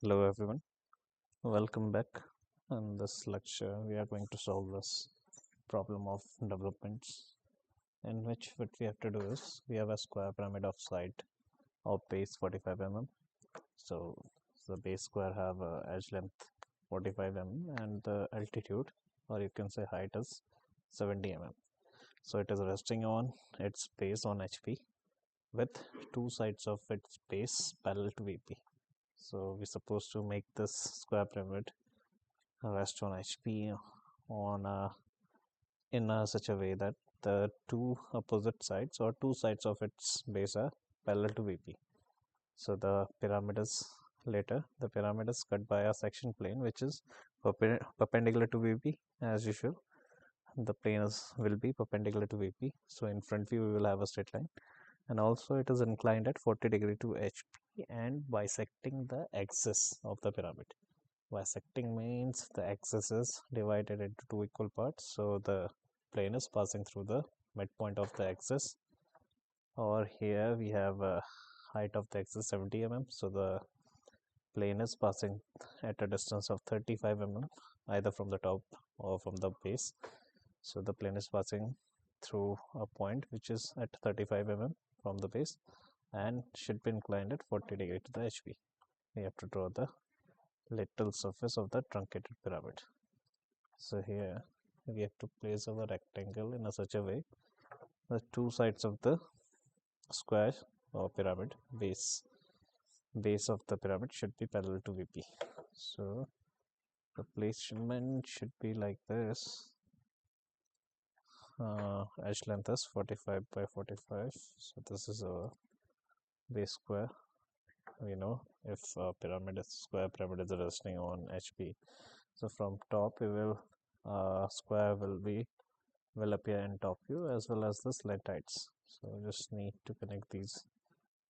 Hello everyone, welcome back. In this lecture, we are going to solve this problem of developments in which what we have to do is we have a square pyramid of side of base 45 mm. So the base square have a edge length 45 mm and the altitude, or you can say height, is 70 mm. So it is resting on its base on HP with two sides of its base parallel to VP. So we're supposed to make this square pyramid rest on HP on such a way that the two opposite sides or two sides of its base are parallel to VP. So the pyramid is cut by a section plane which is perpendicular to VP as usual. The plane will be perpendicular to VP. So in front view we will have a straight line, and also it is inclined at 40 degree to HP and bisecting the axis of the pyramid. Bisecting means the axis is divided into two equal parts, so the plane is passing through the midpoint of the axis. Or here we have a height of the axis 70 mm, so the plane is passing at a distance of 35 mm either from the top or from the base. So the plane is passing through a point which is at 35 mm from the base and should be inclined at 40 degree to the HP. We have to draw the lateral surface of the truncated pyramid. So here we have to place our rectangle in such a way the two sides of the square or pyramid base of the pyramid should be parallel to VP. So the placement should be like this. Edge length is 45 by 45. So this is our base square. We know if square pyramid is resting on HP. So from top we will square will appear in top view as well as the slant heights. So just need to connect these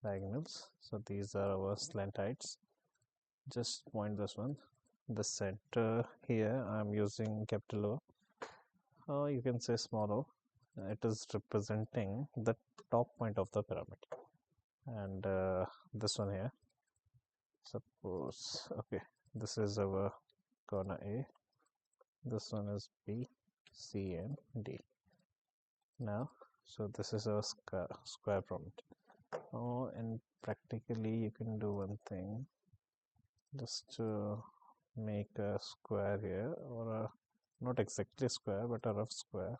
diagonals. So these are our slant heights. Just point this one. The center here I'm using capital O, or you can say small o. It is representing the top point of the pyramid. And this one here, suppose, okay, this is our corner A, this one is B, C and D. Now, so this is our square pyramid. Oh, and practically you can do one thing, just to make a square here, or a not exactly square but a rough square,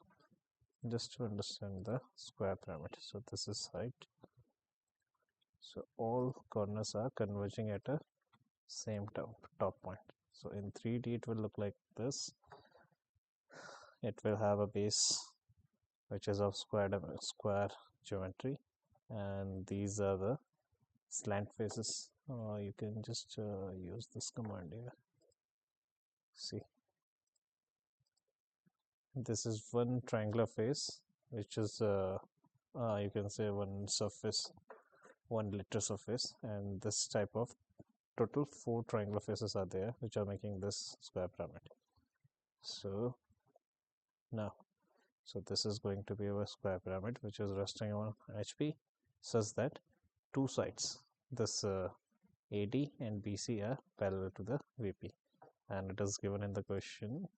just to understand the square pyramid. So this is height. So all corners are converging at a same top point. So in 3D it will look like this. It will have a base which is of square geometry, and these are the slant faces. You can just use this command here. See, this is one triangular face which is you can say one lateral surface, and this type of total 4 triangular faces are there which are making this square pyramid. So now, so this is going to be our square pyramid which is resting on HP such that two sides, this AD and BC, are parallel to the VP, and it is given in the question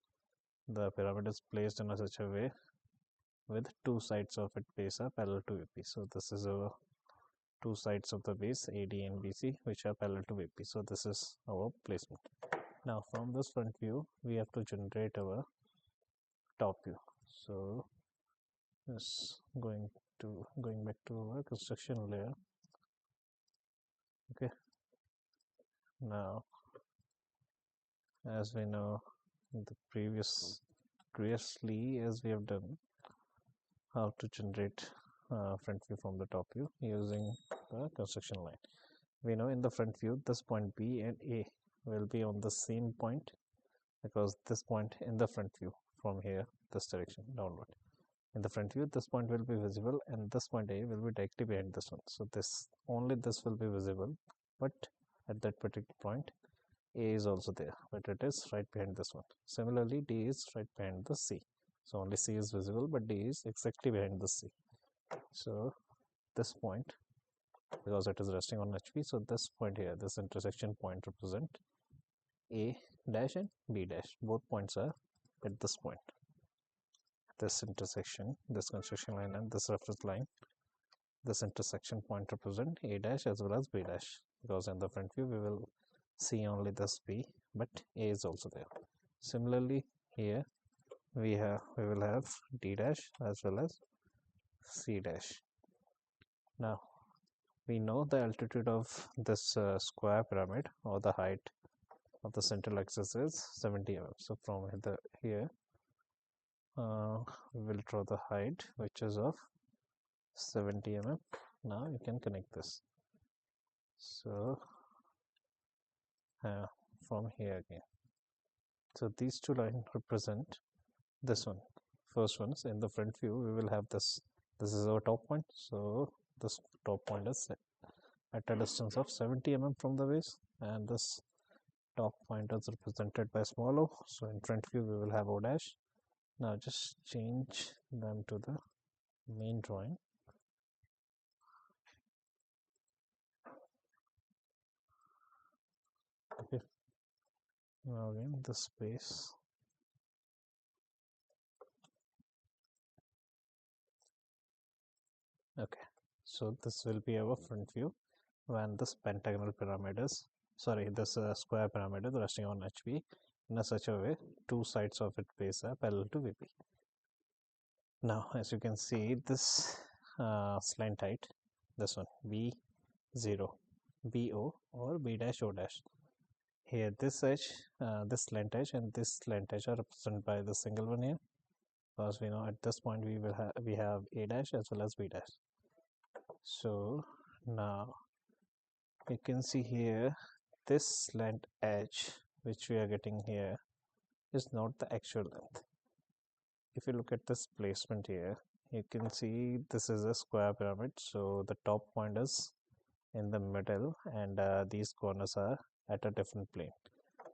the pyramid is placed in such a way with two sides of its base are parallel to VP. So this is our two sides of the base AD and BC which are parallel to VP. So this is our placement. Now from this front view we have to generate our top view. So just going back to our construction layer. Okay, now as we know the previously as we have done how to generate front view from the top view using the construction line. We know in the front view this point B and A will be on the same point, because this point in the front view from here this direction downward, in the front view this point will be visible and this point A will be directly behind this one. So this will be visible, but at that particular point A is also there, but it is right behind this one. Similarly, D is right behind the C. So only C is visible, but D is exactly behind the C. So this point because it is resting on HP. So this point here, this intersection point represent A dash and B dash. Both points are at this point. This intersection, this construction line and this reference line, this intersection point represent A dash as well as B dash, because in the front view we will see only this B, but A is also there. Similarly, here we will have D dash as well as C dash. Now we know the altitude of this square pyramid, or the height of the central axis, is 70 mm. So from here we will draw the height, which is of 70 mm. Now you can connect this. So from here again. So these two lines represent this one. First one is in the front view, we will have this. This is our top point. So this top point is at a distance of 70 mm from the base, and this top point is represented by small o. So in front view, we will have o dash. Now just change them to the main drawing. Okay. Now again, the space. Okay. So this will be our front view when this pentagonal pyramid is, this square pyramid is resting on HP in such a way two sides of its base are parallel to VP. Now, as you can see, this slant height, this one B0, BO or B dash O dash. Here, this edge, this slant edge, and this slant edge are represented by the single one here, because we know at this point we have A dash as well as B dash. So now you can see here this slant edge which we are getting here is not the actual length. If you look at this placement here, you can see this is a square pyramid, so the top point is in the middle and these corners are at a different plane.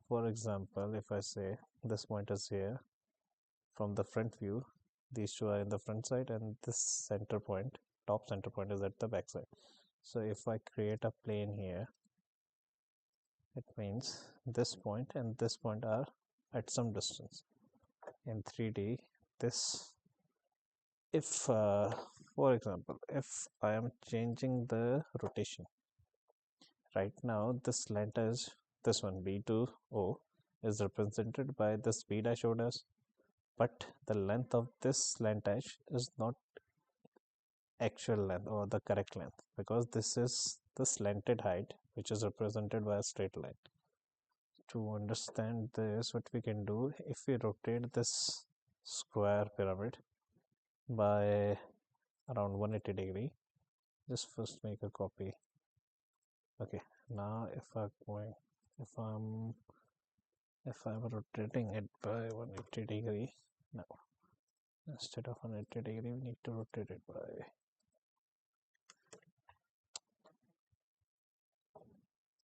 For example, if I say this point is here, from the front view these two are in the front side and this center point, top center point, is at the back side. So if I create a plane here, it means this point and this point are at some distance. In 3D, this, if for example, if I am changing the rotation, right now this slant is this one B2O is represented by this B dash O dash, but the length of this slant edge is not actual length or the correct length, because this is the slanted height which is represented by a straight line. To understand this, what we can do, if we rotate this square pyramid by around 180 degree, just first make a copy. Okay, now if I'm rotating it by 180 degree, now instead of 180 degree we need to rotate it by,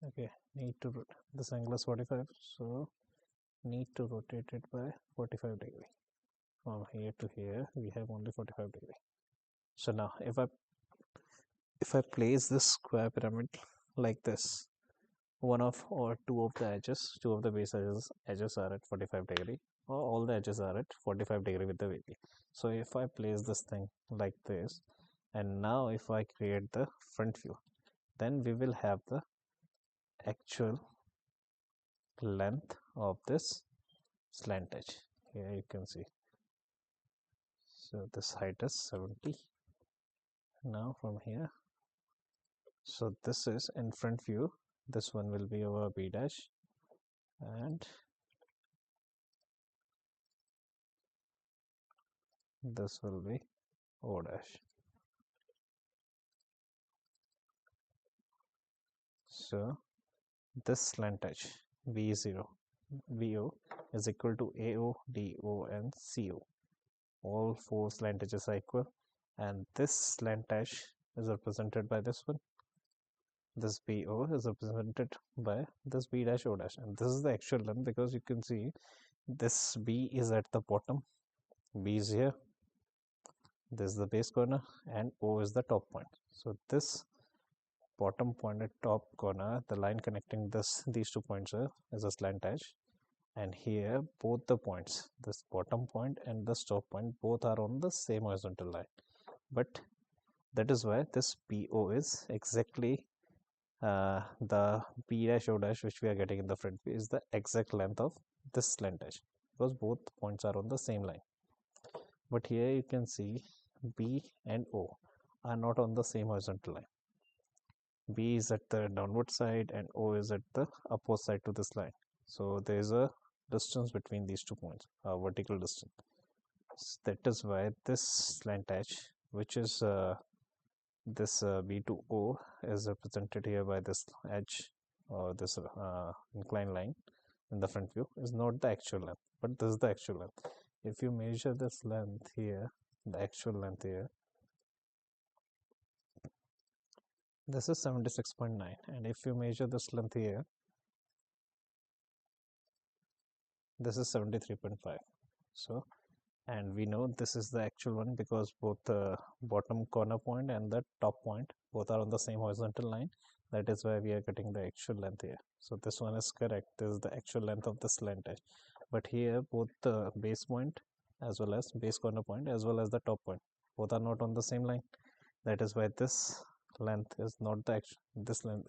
okay, need to this angle is 45, so need to rotate it by 45 degree. From here to here we have only 45 degree. So now if I place this square pyramid like this, one of or two of the base edges are at 45 degree, or all the edges are at 45 degree with the VP. So if I place this thing like this, and now if I create the front view, then we will have the actual length of this slant edge. Here you can see. So this height is 70. Now from here, so this is in front view, this one will be our B dash, and this will be O dash. So this slant edge V0, VO is equal to AO, DO and CO. All four slant edges are equal, and this slant edge is represented by this one. This BO is represented by this B dash O dash, and this is the actual length, because you can see this B is at the bottom, B is here, this is the base corner, and O is the top point. So this bottom point at top corner, the line connecting these 2 points is a slant edge, and here both the points, this bottom point and the top point, both are on the same horizontal line. But that is why this PO is exactly the P dash O dash which we are getting in the front view is the exact length of this slant edge, because both points are on the same line. But here you can see B and O are not on the same horizontal line. B is at the downward side and O is at the upward side to this line. So there is a distance between these 2 points, a vertical distance. That is why this slant edge, which is this B to O, is represented here by this edge or this inclined line in the front view, is not the actual length, but this is the actual length. If you measure this length here, the actual length here, this is 76.9, and if you measure this length here, this is 73.5. So, and we know this is the actual one because both the bottom corner point and the top point both are on the same horizontal line. That is why we are getting the actual length here. So this one is correct. This is the actual length of the slant edge. But here both the base point as well as base corner point as well as the top point, both are not on the same line. That is why this length is not the actual, this length,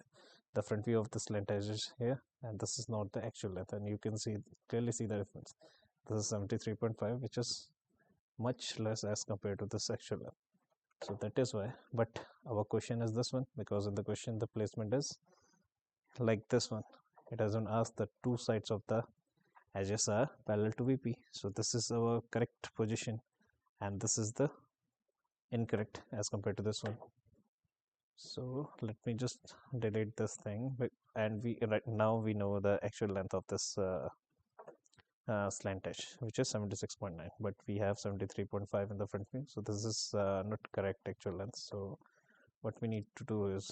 the front view of this length edge is here, and this is not the actual length, and you can see clearly see the difference. This is 73.5, which is much less as compared to this actual length. So that is why, but our question is this one, because in the question the placement is like this one. It doesn't ask the two sides of the edges are parallel to VP. So this is our correct position, and this is the incorrect as compared to this one. So let me just delete this thing, and we right now we know the actual length of this slant edge, which is 76.9, but we have 73.5 in the front view, so this is not correct actual length. So what we need to do is,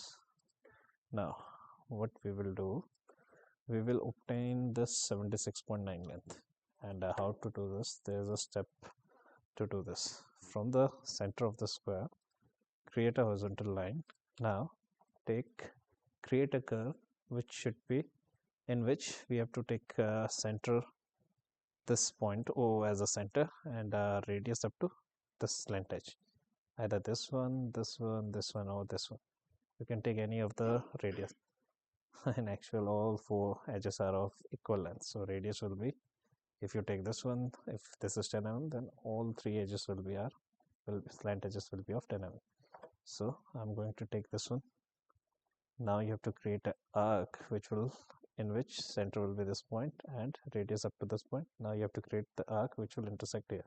now what we will do, we will obtain this 76.9 length, and how to do this, there is a step to do this. From the center of the square, create a horizontal line. Now create a curve which should be, in which we have to take center, this point O as a center, and radius up to this slant edge, either this one, this one, this one, or this one. You can take any of the radius. In actual, all four edges are of equal length, so radius will be, if you take this one, if this is 10 mm, then all three edges will be slant edges will be of 10 mm. So I'm going to take this one. Now you have to create an arc which will, in which center will be this point and radius up to this point. Now you have to create the arc which will intersect here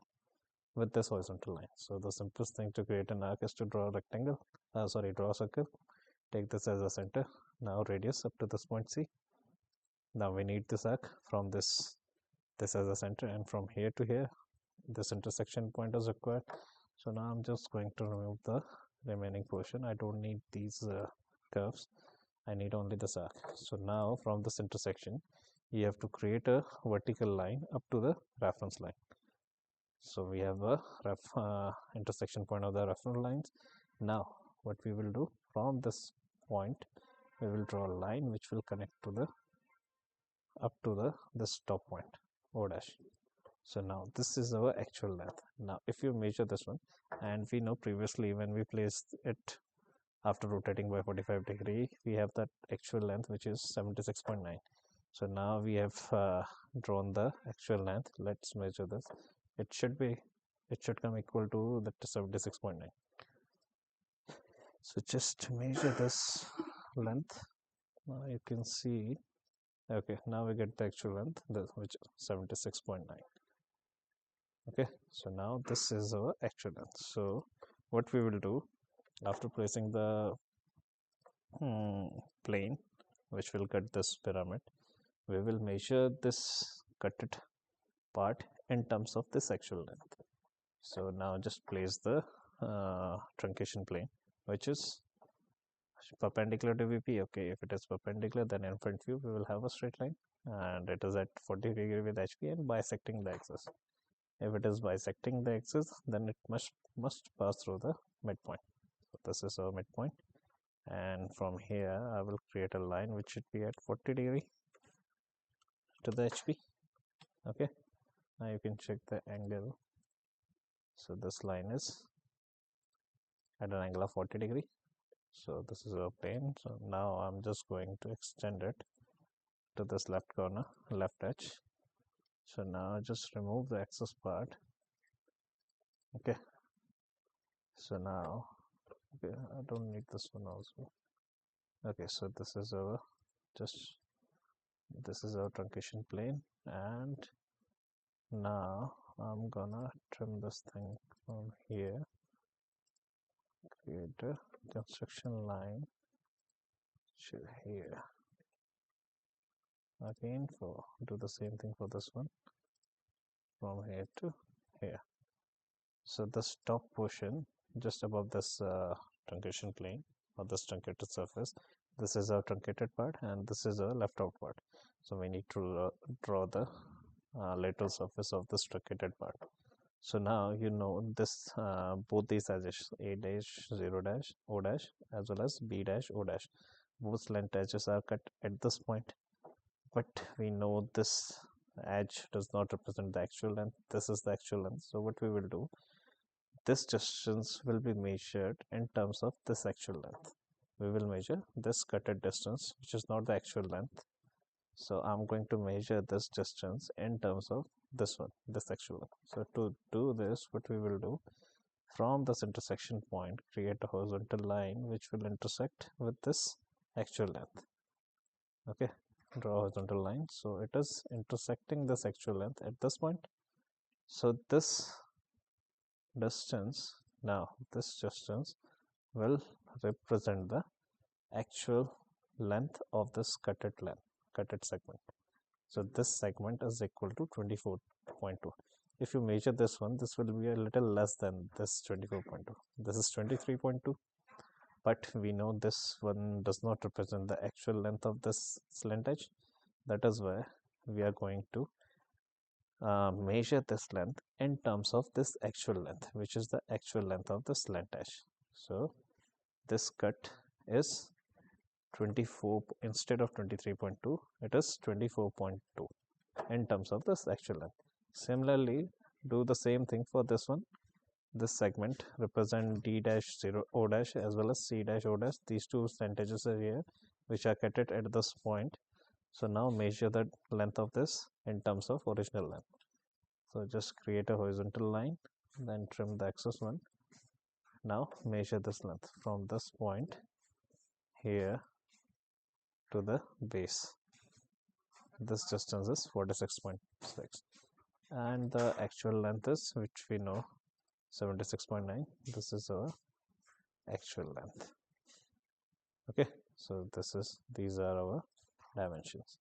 with this horizontal line. So the simplest thing to create an arc is to draw a rectangle, draw a circle, take this as a center. Now radius up to this point C. Now we need this arc from this as a center, and from here to here this intersection point is required. So now I'm just going to remove the remaining portion. I don't need these curves, I need only this arc. So now from this intersection you have to create a vertical line up to the reference line. So we have a intersection point of the reference lines. Now what we will do, from this point we will draw a line which will connect to the up to this top point O dash. So now this is our actual length. Now if you measure this one, and we know previously when we placed it after rotating by 45 degree, we have that actual length which is 76.9. So now we have drawn the actual length. Let's measure this. It should come equal to that 76.9. So just measure this length. Now you can see, okay, now we get the actual length, which is 76.9. Okay, so now this is our actual length. So what we will do, after placing the plane which will cut this pyramid, we will measure this cutted part in terms of this actual length. So now just place the truncation plane which is perpendicular to VP. Okay, if it is perpendicular, then in front view we will have a straight line, and it is at 40 degree with HP and bisecting the axis. If it is bisecting the axis, then it must pass through the midpoint. So this is our midpoint, and from here I will create a line which should be at 40 degree to the HP. Okay, now you can check the angle. So this line is at an angle of 40 degree. So this is a plane. So now I'm just going to extend it to this left corner, left edge. So now just remove the excess part. Okay, so now okay, I don't need this one also. Okay, so this is our truncation plane, and now I'm gonna trim this thing from here, create a construction line to here. Again, do the same thing for this one, from here to here. So this top portion just above this truncation plane or this truncated surface, this is our truncated part and this is our left out part. So we need to draw the lateral surface of this truncated part. So now you know this both these edges, A dash, 0 dash, O dash, as well as B dash, O dash. Both slant edges are cut at this point, but we know this edge does not represent the actual length. This is the actual length. So what we will do, this distance will be measured in terms of this actual length. We will measure this cutted distance, which is not the actual length. So I'm going to measure this distance in terms of this one, this actual length. So to do this, what we will do, from this intersection point, create a horizontal line which will intersect with this actual length. Okay, draw a horizontal line. So it is intersecting this actual length at this point. So this distance, now this distance will represent the actual length of this cutted segment. So this segment is equal to 24.2. If you measure this one, this will be a little less than this 24.2. This is 23.2, but we know this one does not represent the actual length of this slant edge. That is why we are going to measure this length in terms of this actual length, which is the actual length of the slant edge. So this cut is 24 instead of 23.2, it is 24.2 in terms of this actual length. Similarly, do the same thing for this one. This segment represent D dash 0 O dash as well as C dash O dash. These two slant edges are here, which are cut at this point. So now measure the length of this in terms of original length. So just create a horizontal line, then trim the excess one. Now measure this length from this point here to the base. This distance is 46.6, and the actual length is, which we know, 76.9. This is our actual length. Okay, so these are our dimensions.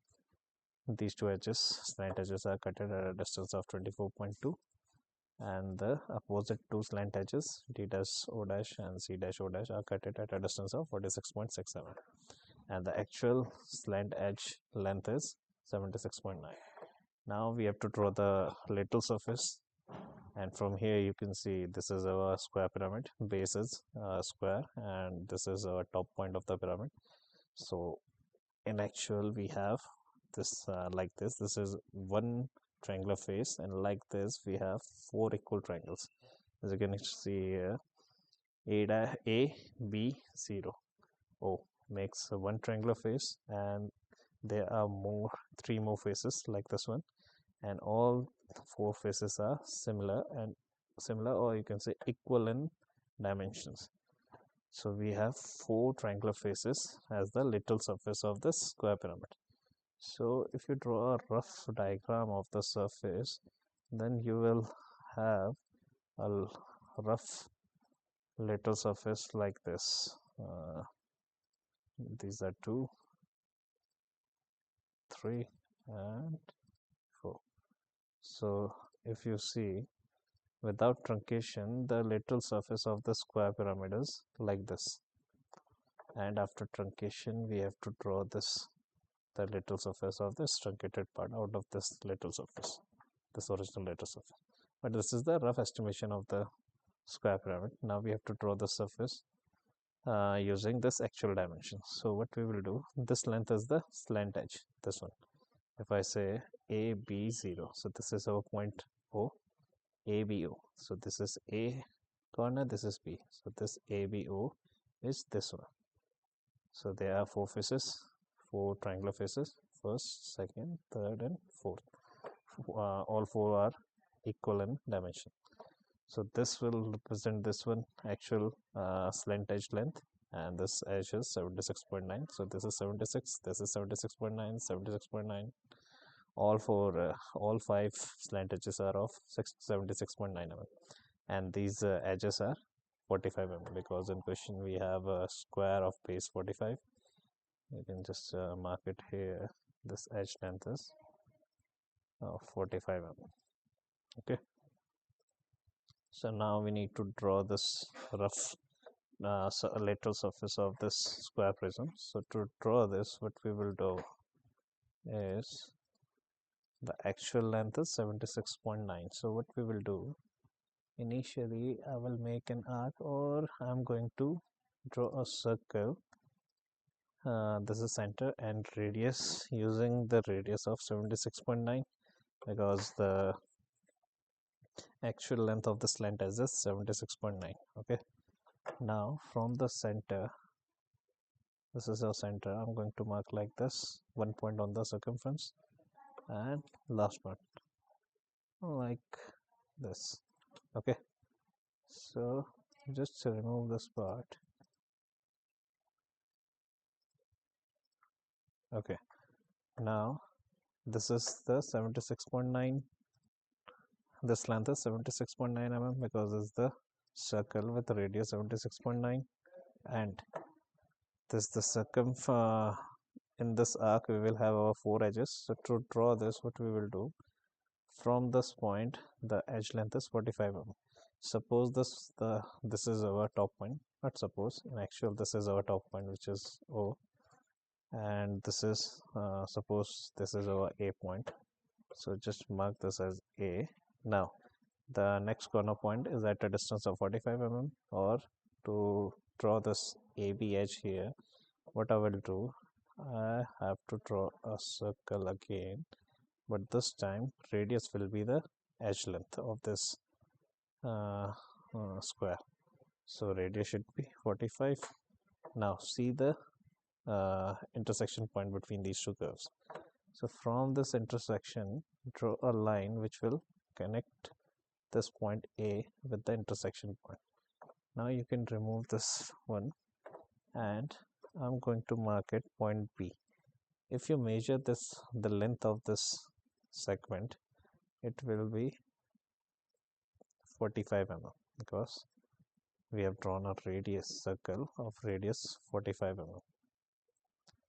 These two edges, slant edges, are cut at a distance of 24.2, and the opposite two slant edges, D dash O dash and C dash O dash, are cut at a distance of 46.67, and the actual slant edge length is 76.9. Now we have to draw the lateral surface, and from here you can see this is our square pyramid. Base is square, and this is our top point of the pyramid. So in actual we have this like this is one triangular face, and like this we have four equal triangles. As you can see here, A, B, 0, O makes one triangular face, and there are three more faces like this one, and all four faces are similar, or you can say equal in dimensions. So we have four triangular faces as the lateral surface of this square pyramid. So if you draw a rough diagram of the surface, then you will have a rough lateral surface like this. These are 2, 3, and 4. So if you see, without truncation, the lateral surface of the square pyramid is like this, and after truncation we have to draw the lateral surface of this truncated part out of this lateral surface, this original lateral surface. But this is the rough estimation of the square pyramid. Now we have to draw the surface, using this actual dimension. So what we will do, this length is the slant edge, this one. If I say AB0, so this is our point O, ABO. So this is A corner, this is B. So this ABO is this one. So there are four faces, four triangular faces, first, second, third, and fourth. All four are equal in dimension. So this will represent this one actual slant edge length, and this edge is 76.9. So this is 76, this is 76.9, 76.9. All five slant edges are of 76.9 mm, and these edges are 45 mm, because in question we have a square of base 45. You can just mark it here. This edge length is 45 mm. Okay. So now we need to draw this rough lateral surface of this square prism. So to draw this, what we will do is, the actual length is 76.9. So what we will do, initially I will make an arc, or I'm going to draw a circle. This is center and radius, using the radius of 76.9, because the actual length of the slant edge is 76.9. Okay. Now from the center, this is our center, I'm going to mark like this, one point on the circumference, and last one like this. Okay. So just remove this part. Okay. Now this is the 76.9. This length is 76.9 mm, because it's the circle with the radius 76.9, and this the in this arc we will have our four edges. So to draw this, what we will do, from this point the edge length is 45 mm. Suppose this is our top point, not suppose, in actual this is our top point, which is O, and this is suppose this is our A point. So just mark this as A. Now the next corner point is at a distance of 45 mm, or to draw this AB edge here, what I will do, I have to draw a circle again, but this time radius will be the edge length of this square. So radius should be 45. Now see the intersection point between these two curves. So from this intersection, draw a line which will connect this point A with the intersection point. Now you can remove this one, and I'm going to mark it point B. If you measure this, the length of this segment, it will be 45 mm, because we have drawn a radius circle of radius 45 mm.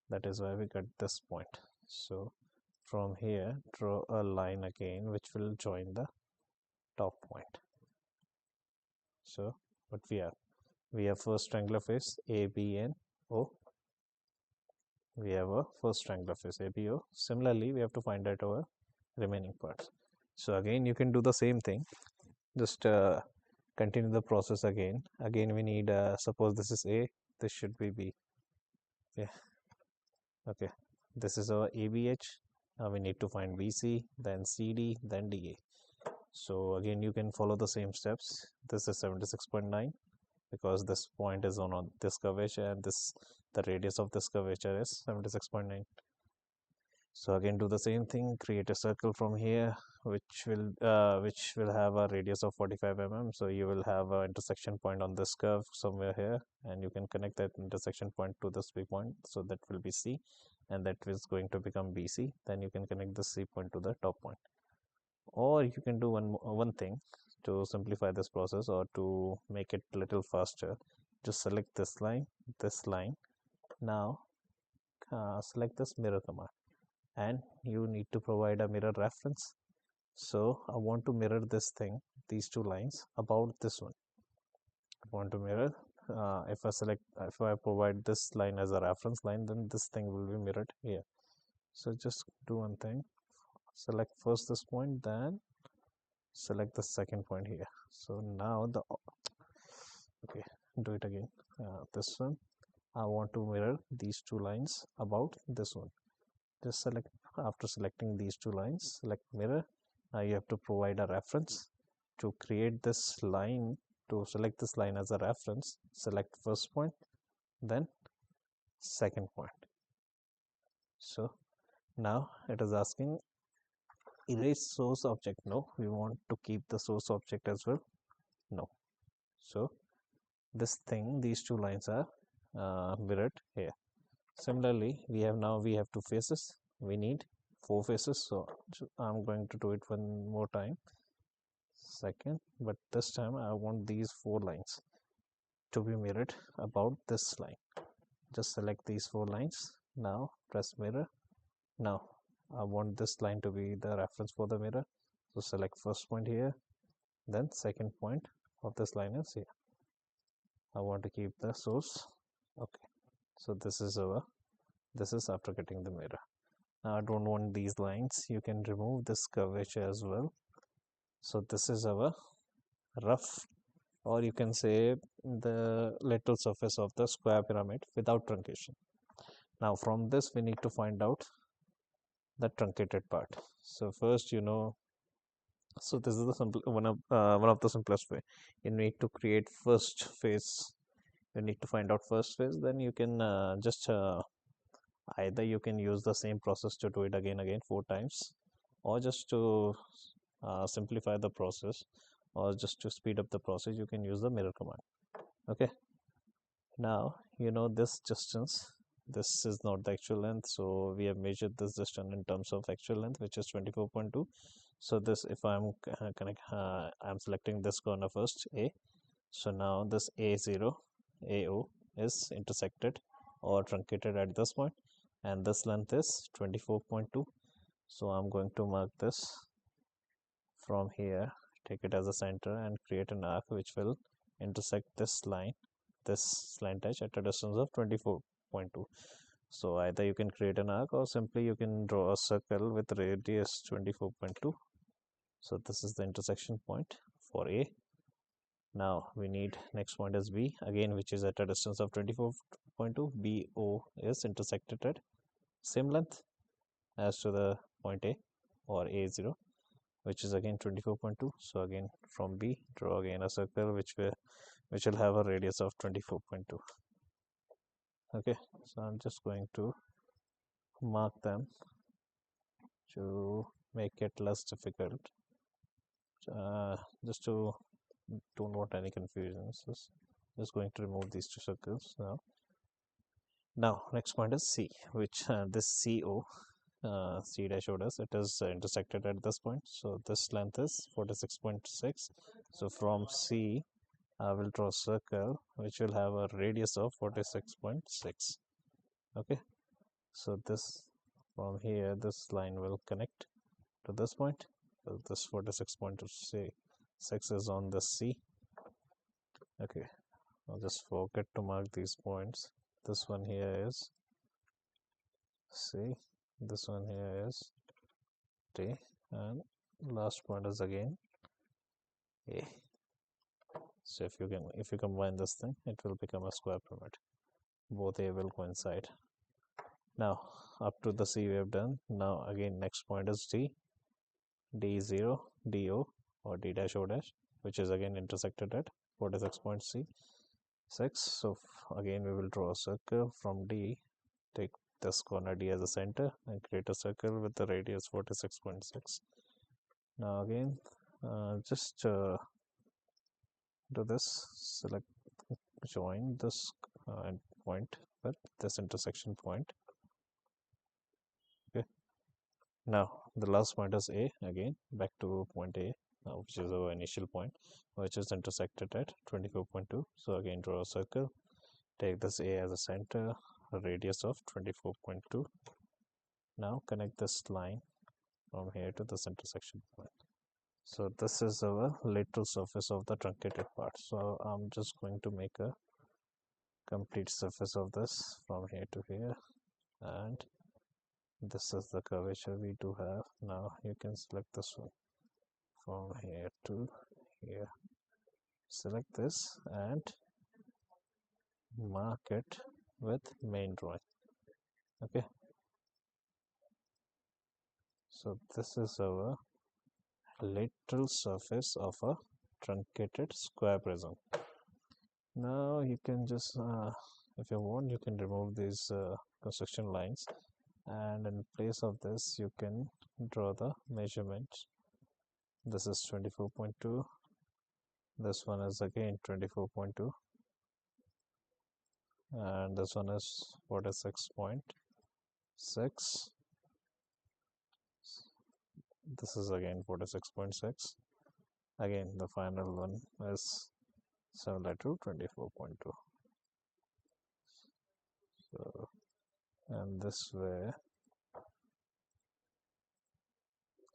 That is why we got this point. So from here, draw a line again which will join the top point. So what we have first triangular face A, B, and O. We have a first triangular face A, B, O. Similarly, we have to find out our remaining parts. So again, you can do the same thing. Just continue the process again. Again, we need, suppose this is A, this should be B. Yeah. Okay. This is our ABH. Now we need to find BC, then CD, then DA. So again, you can follow the same steps. This is 76.9, because this point is on this curvature, and the radius of this curvature is 76.9. So again, do the same thing. Create a circle from here, which will have a radius of 45 mm. So you will have an intersection point on this curve somewhere here, and you can connect that intersection point to this B point. So that will be C, and that is going to become BC. Then you can connect the C point to the top point. Or you can do one thing to simplify this process, or to make it a little faster. Just select this line. Now select this mirror command, and you need to provide a mirror reference. So I want to mirror these two lines about this one. I want to mirror. If I provide this line as a reference line, then this thing will be mirrored here. So just do one thing. Select first this point, then select the second point here. So now do it again. This one, I want to mirror these two lines about this one. Just select, after selecting these two lines, select mirror. Now you have to provide a reference to create this line. To select this line as a reference, select first point, then second point. So now it is asking erase source object. No, we want to keep the source object as well. No. So this thing, these two lines are mirrored here. Similarly, we have two faces. We need four faces. So I'm going to do it one more time. Second, but this time I want these four lines to be mirrored about this line. Just select these four lines. Now press mirror. Now I want this line to be the reference for the mirror. So select first point here, then second point of this line is here. I want to keep the source. Okay, so this is after getting the mirror. Now I don't want these lines. You can remove this curvature as well. So this is our rough, or you can say the lateral surface of the square pyramid without truncation. Now from this we need to find out the truncated part. So first, so this is the simple one of the simplest way. You need to create first phase. You need to find out first phase. Then you can just either you can use the same process to do it again four times, or just to simplify the process, or just to speed up the process, you can use the mirror command. Okay. Now this distance. This is not the actual length, so we have measured this distance in terms of actual length, which is 24.2. So this, if I'm I'm selecting this corner first, A. So now this A0, AO is intersected or truncated at this point, and this length is 24.2. So I'm going to mark this from here, take it as a center, and create an arc which will intersect this line, this slant edge, at a distance of 24.2. So either you can create an arc, or simply you can draw a circle with radius 24.2. So this is the intersection point for A. Now we need next point is B, again, which is at a distance of 24.2. BO is intersected at same length as to the point A, or A0, which is again 24.2. So again from B, draw again a circle which will have a radius of 24.2. Okay, so I'm just going to mark them to make it less difficult, just to don't want any confusions. Just going to remove these two circles now. Next point is C, which this CO, C dash O does, it is intersected at this point. So this length is 46.6. So from C, I will draw a circle which will have a radius of 46.6. Okay, so this, from here, this line will connect to this point. So this 46.6 is on the C. Okay, I'll just forget to mark these points. This one here is C, this one here is D, and last point is again A. So if you combine this thing, it will become a square pyramid. Both A will coincide. Now up to the C we have done. Now again next point is D, D0, DO, or D dash O dash, which is again intersected at 46.6. So again we will draw a circle from D, take this corner D as a center, and create a circle with the radius 46.6. Now again just do this, select, join this point with this intersection point. Okay, now the last point is A, again back to point A, which is our initial point, which is intersected at 24.2. So again draw a circle, take this A as a center, a radius of 24.2. Now connect this line from here to this intersection point. So this is our lateral surface of the truncated part. So I'm just going to make a complete surface of this from here to here, and this is the curvature we do have. Now you can select this one from here to here, select this, and mark it with main drawing. Okay, so this is our lateral surface of a truncated square prism. Now you can just if you want, you can remove these construction lines, and in place of this you can draw the measurements. This is 24.2, this one is again 24.2, and this one is 46.6, this is again 46.6, again the final one is similar to 24.2. So, and this way,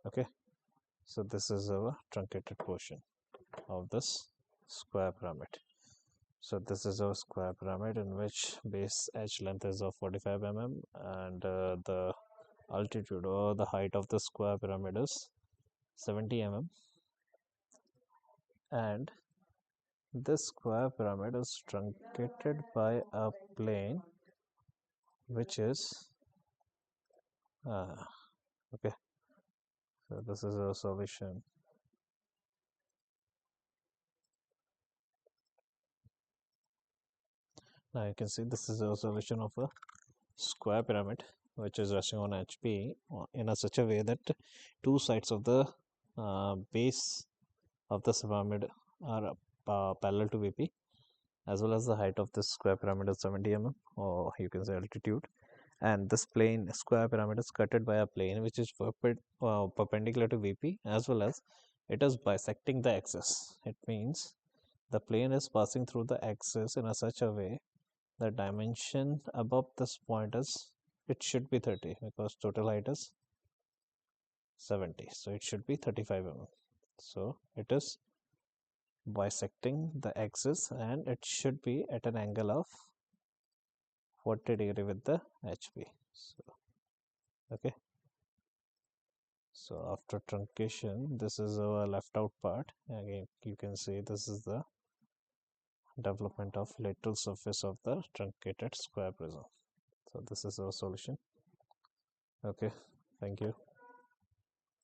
okay, so this is our truncated portion of this square pyramid. So this is our square pyramid in which base edge length is of 45 mm, and the altitude or the height of the square pyramid is 70 mm, and this square pyramid is truncated by a plane which is okay, so this is our solution. Now you can see this is a solution of a square pyramid which is resting on HP in a such a way that two sides of the base of this pyramid are parallel to VP, as well as the height of this square pyramid is 70 mm, or you can say altitude, and this plane square pyramid is cutted by a plane which is perpendicular to VP, as well as it is bisecting the axis. It means the plane is passing through the axis in a such a way the dimension above this point is, it should be 30 because total height is 70, so it should be 35 mm. So it is bisecting the axis and it should be at an angle of 40 degree with the HP. So okay, so after truncation, this is our left out part. Again, you can see this is the development of lateral surface of the truncated square prism. So this is our solution. Okay, thank you.